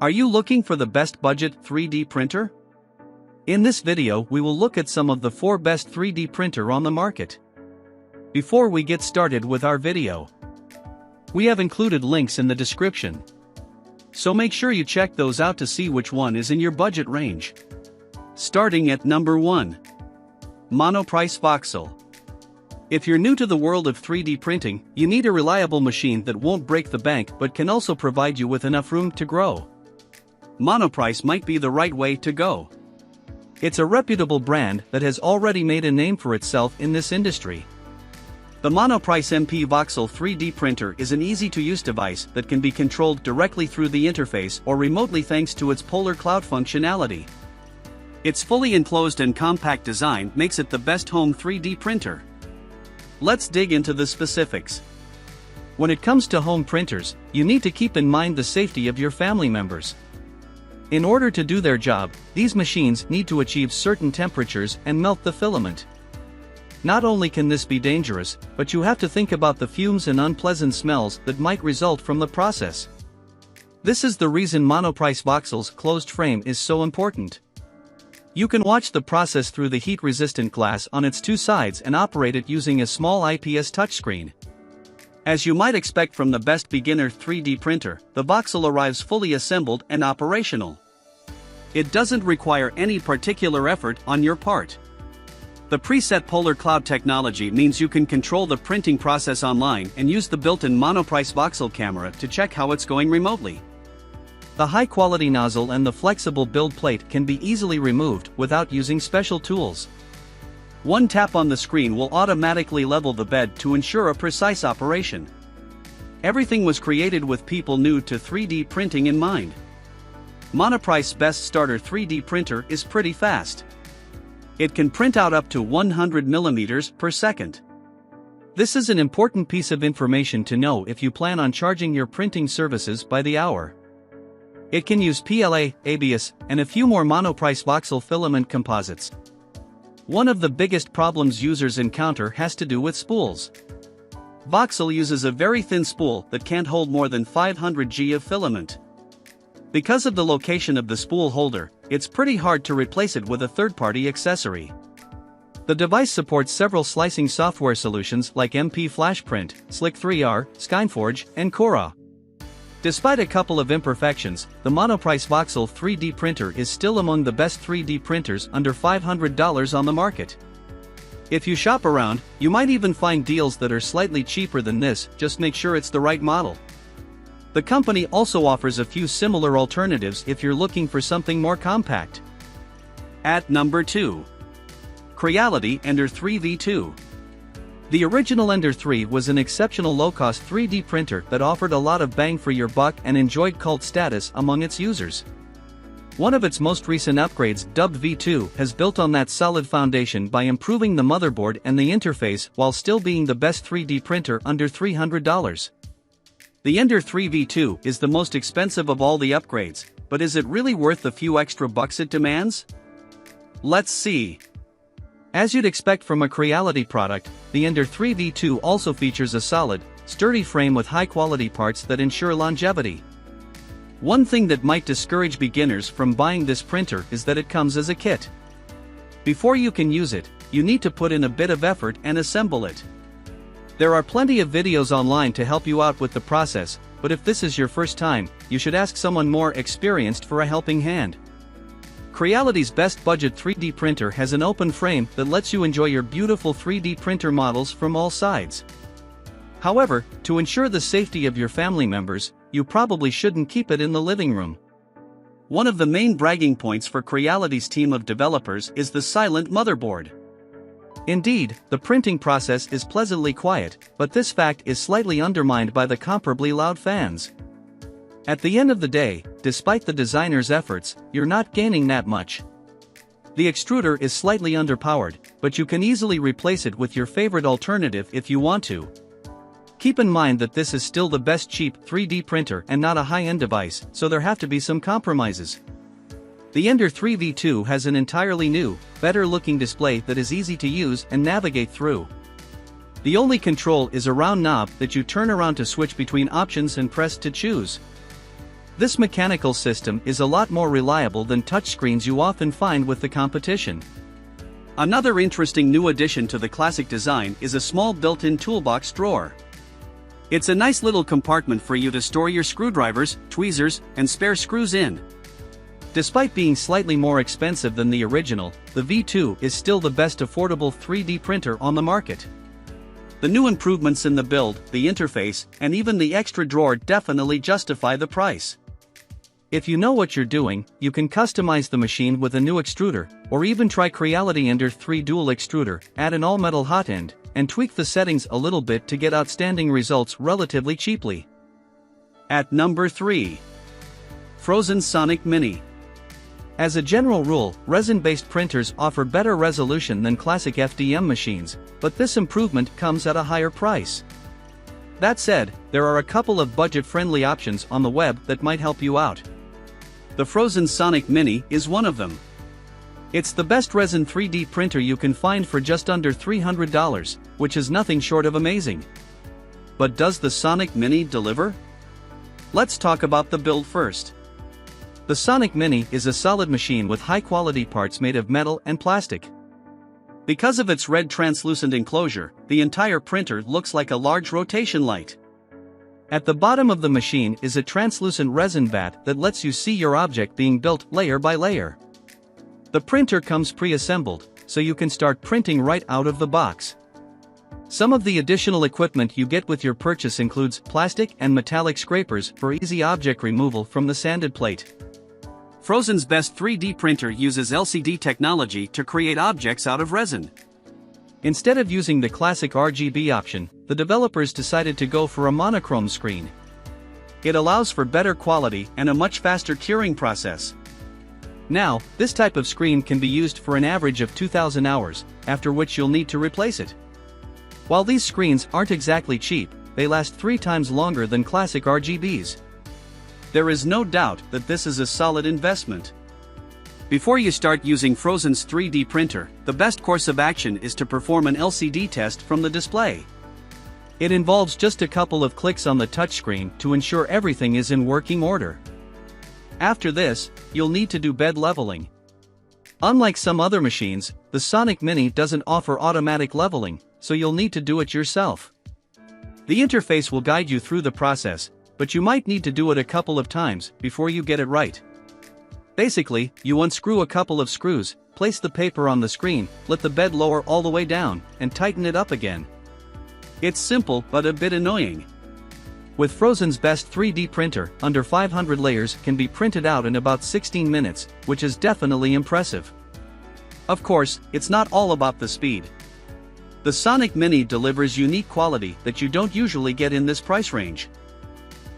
Are you looking for the best budget 3D printer? In this video we will look at some of the 4 best 3D printer on the market. Before we get started with our video, we have included links in the description. So make sure you check those out to see which one is in your budget range. Starting at number 1. Monoprice Voxel. If you're new to the world of 3D printing, you need a reliable machine that won't break the bank but can also provide you with enough room to grow. Monoprice might be the right way to go. It's a reputable brand that has already made a name for itself in this industry. The Monoprice MP Voxel 3D printer is an easy-to-use device that can be controlled directly through the interface or remotely thanks to its polar cloud functionality. Its fully enclosed and compact design makes it the best home 3D printer. Let's dig into the specifics. When it comes to home printers, you need to keep in mind the safety of your family members. In order to do their job, these machines need to achieve certain temperatures and melt the filament. Not only can this be dangerous, but you have to think about the fumes and unpleasant smells that might result from the process. This is the reason Monoprice Voxel's closed frame is so important. You can watch the process through the heat-resistant glass on its 2 sides and operate it using a small IPS touchscreen. As you might expect from the best beginner 3D printer, the Voxel arrives fully assembled and operational. It doesn't require any particular effort on your part. The preset polar cloud technology means you can control the printing process online and use the built-in Monoprice Voxel camera to check how it's going remotely. The high-quality nozzle and the flexible build plate can be easily removed without using special tools. One tap on the screen will automatically level the bed to ensure a precise operation. Everything was created with people new to 3D printing in mind. Monoprice's best starter 3D printer is pretty fast. It can print out up to 100 millimeters per second. This is an important piece of information to know if you plan on charging your printing services by the hour. It can use PLA, ABS, and a few more Monoprice Voxel filament composites. One of the biggest problems users encounter has to do with spools. Voxel uses a very thin spool that can't hold more than 500 G of filament. Because of the location of the spool holder, it's pretty hard to replace it with a third-party accessory. The device supports several slicing software solutions like MP Flash Print, Slick 3R, Skyforge, and Cora. Despite a couple of imperfections, the Monoprice Voxel 3D printer is still among the best 3D printers under $500 on the market. If you shop around, you might even find deals that are slightly cheaper than this, just make sure it's the right model. The company also offers a few similar alternatives if you're looking for something more compact. At number 2. Creality Ender 3v2. The original Ender 3 was an exceptional low-cost 3D printer that offered a lot of bang for your buck and enjoyed cult status among its users. One of its most recent upgrades, dubbed V2, has built on that solid foundation by improving the motherboard and the interface while still being the best 3D printer under $300. The Ender 3 V2 is the most expensive of all the upgrades, but is it really worth the few extra bucks it demands? Let's see. As you'd expect from a Creality product, the Ender 3 V2 also features a solid, sturdy frame with high-quality parts that ensure longevity. One thing that might discourage beginners from buying this printer is that it comes as a kit. Before you can use it, you need to put in a bit of effort and assemble it. There are plenty of videos online to help you out with the process, but if this is your first time, you should ask someone more experienced for a helping hand. Creality's best budget 3D printer has an open frame that lets you enjoy your beautiful 3D printer models from all sides. However, to ensure the safety of your family members, you probably shouldn't keep it in the living room. One of the main bragging points for Creality's team of developers is the silent motherboard. Indeed, the printing process is pleasantly quiet, but this fact is slightly undermined by the comparably loud fans. At the end of the day, despite the designer's efforts, you're not gaining that much. The extruder is slightly underpowered, but you can easily replace it with your favorite alternative if you want to. Keep in mind that this is still the best cheap 3D printer and not a high-end device, so there have to be some compromises. The Ender 3 V2 has an entirely new, better-looking display that is easy to use and navigate through. The only control is a round knob that you turn around to switch between options and press to choose. This mechanical system is a lot more reliable than touchscreens you often find with the competition. Another interesting new addition to the classic design is a small built-in toolbox drawer. It's a nice little compartment for you to store your screwdrivers, tweezers, and spare screws in. Despite being slightly more expensive than the original, the V2 is still the best affordable 3D printer on the market. The new improvements in the build, the interface, and even the extra drawer definitely justify the price. If you know what you're doing, you can customize the machine with a new extruder, or even try Creality Ender 3 dual extruder, add an all-metal hot end, and tweak the settings a little bit to get outstanding results relatively cheaply. At number 3. Photon Sonic Mini. As a general rule, resin-based printers offer better resolution than classic FDM machines, but this improvement comes at a higher price. That said, there are a couple of budget-friendly options on the web that might help you out. The Photon Sonic Mini is one of them. It's the best resin 3D printer you can find for just under $300, which is nothing short of amazing. But does the Sonic Mini deliver? Let's talk about the build first. The Sonic Mini is a solid machine with high-quality parts made of metal and plastic. Because of its red translucent enclosure, the entire printer looks like a large rotation light. At the bottom of the machine is a translucent resin vat that lets you see your object being built layer by layer. The printer comes pre-assembled, so you can start printing right out of the box. Some of the additional equipment you get with your purchase includes plastic and metallic scrapers for easy object removal from the sanded plate. Photon's best 3D printer uses LCD technology to create objects out of resin. Instead of using the classic RGB option, the developers decided to go for a monochrome screen. It allows for better quality and a much faster curing process. Now, this type of screen can be used for an average of 2,000 hours, after which you'll need to replace it. While these screens aren't exactly cheap, they last 3 times longer than classic RGBs. There is no doubt that this is a solid investment. Before you start using Photon's 3D printer, the best course of action is to perform an LCD test from the display. It involves just a couple of clicks on the touchscreen to ensure everything is in working order. After this, you'll need to do bed leveling. Unlike some other machines, the Sonic Mini doesn't offer automatic leveling, so you'll need to do it yourself. The interface will guide you through the process, but you might need to do it a couple of times before you get it right. Basically, you unscrew a couple of screws, place the paper on the screen, let the bed lower all the way down, and tighten it up again. It's simple but a bit annoying. With Photon's best 3D printer, under 500 layers can be printed out in about 16 minutes, which is definitely impressive. Of course, it's not all about the speed. The Sonic Mini delivers unique quality that you don't usually get in this price range.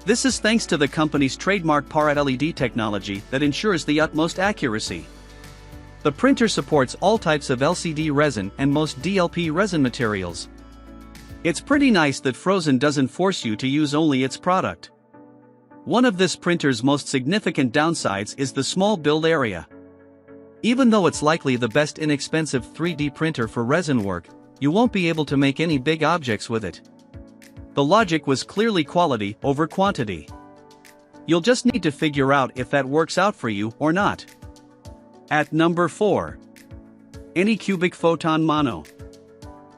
This is thanks to the company's trademark PARAD LED technology that ensures the utmost accuracy. The printer supports all types of LCD resin and most DLP resin materials. It's pretty nice that Photon doesn't force you to use only its product. One of this printer's most significant downsides is the small build area. Even though it's likely the best inexpensive 3D printer for resin work, you won't be able to make any big objects with it. The logic was clearly quality over quantity. You'll just need to figure out if that works out for you or not. At number 4. Anycubic Photon Mono.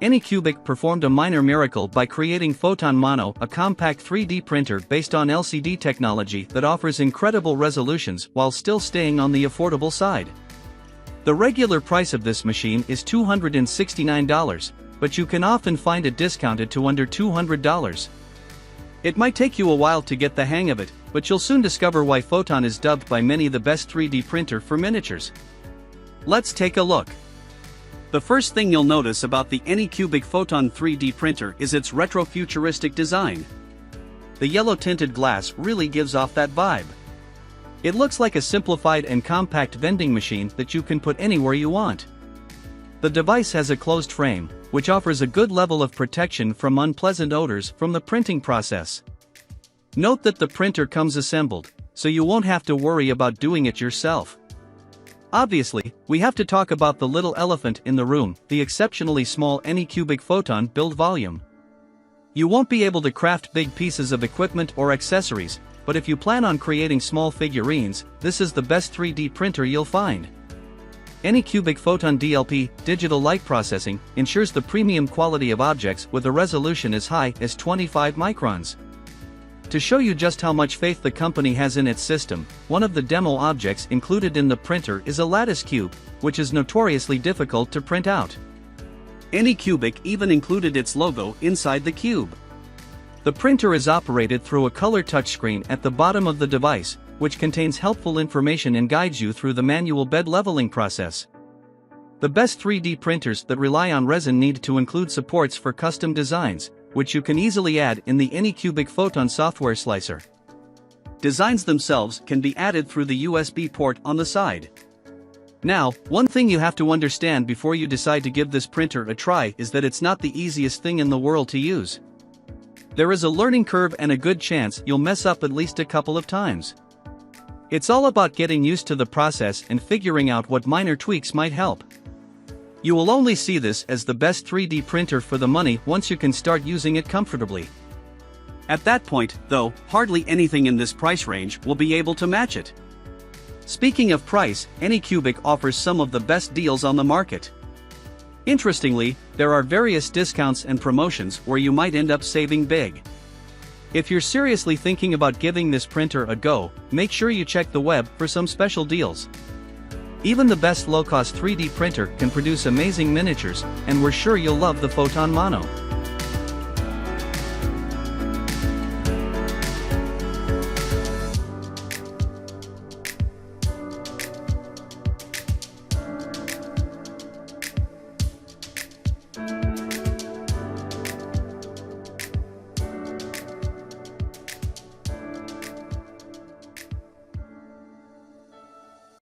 Anycubic performed a minor miracle by creating Photon Mono, a compact 3D printer based on LCD technology that offers incredible resolutions while still staying on the affordable side. The regular price of this machine is $269. But you can often find it discounted to under $200. It might take you a while to get the hang of it, but you'll soon discover why Photon is dubbed by many the best 3D printer for miniatures. Let's take a look. The first thing you'll notice about the Anycubic Photon 3D printer is its retro-futuristic design. The yellow-tinted glass really gives off that vibe. It looks like a simplified and compact vending machine that you can put anywhere you want. The device has a closed frame, which offers a good level of protection from unpleasant odors from the printing process. Note that the printer comes assembled, so you won't have to worry about doing it yourself. Obviously, we have to talk about the little elephant in the room, the exceptionally small Anycubic Photon build volume. You won't be able to craft big pieces of equipment or accessories, but if you plan on creating small figurines, this is the best 3D printer you'll find. Anycubic Photon DLP, digital light processing, ensures the premium quality of objects with a resolution as high as 25 microns. To show you just how much faith the company has in its system, one of the demo objects included in the printer is a lattice cube, which is notoriously difficult to print out. Anycubic even included its logo inside the cube. The printer is operated through a color touchscreen at the bottom of the device, which contains helpful information and guides you through the manual bed leveling process. The best 3D printers that rely on resin need to include supports for custom designs, which you can easily add in the Anycubic Photon software slicer. Designs themselves can be added through the USB port on the side. Now, one thing you have to understand before you decide to give this printer a try is that it's not the easiest thing in the world to use. There is a learning curve and a good chance you'll mess up at least a couple of times. It's all about getting used to the process and figuring out what minor tweaks might help. You will only see this as the best 3D printer for the money once you can start using it comfortably. At that point, though, hardly anything in this price range will be able to match it. Speaking of price, Anycubic offers some of the best deals on the market. Interestingly, there are various discounts and promotions where you might end up saving big. If you're seriously thinking about giving this printer a go, make sure you check the web for some special deals. Even the best low-cost 3D printer can produce amazing miniatures, and we're sure you'll love the Photon Mono.